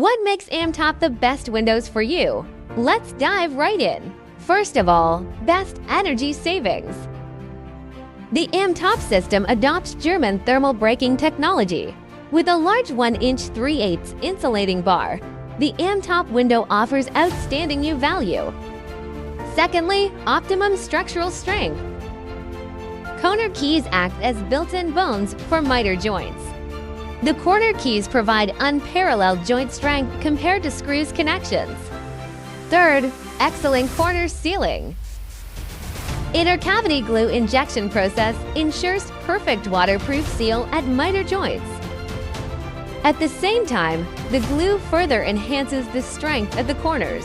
What makes AMTOP the best windows for you? Let's dive right in. First of all, best energy savings. The AMTOP system adopts German thermal braking technology. With a large 1-inch 3/8 insulating bar, the AMTOP window offers outstanding U-value. Secondly, optimum structural strength. Corner keys act as built-in bones for miter joints. The corner keys provide unparalleled joint strength compared to screws connections. Third, excellent corner sealing. Intercavity glue injection process ensures perfect waterproof seal at miter joints. At the same time, the glue further enhances the strength at the corners.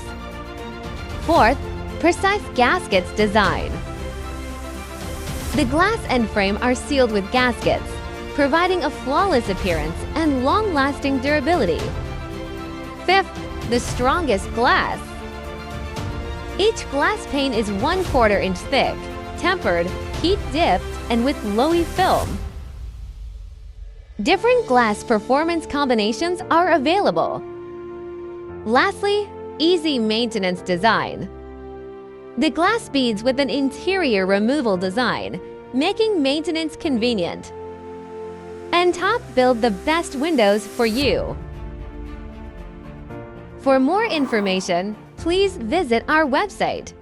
Fourth, precise gaskets design. The glass end frame are sealed with gaskets, providing a flawless appearance and long-lasting durability. Fifth, the strongest glass. Each glass pane is 1/4 inch thick, tempered, heat-dipped, and with Lowy film. Different glass performance combinations are available. Lastly, easy maintenance design. The glass beads with an interior removal design, making maintenance convenient. AMTOP build the best windows for you. For more information, please visit our website.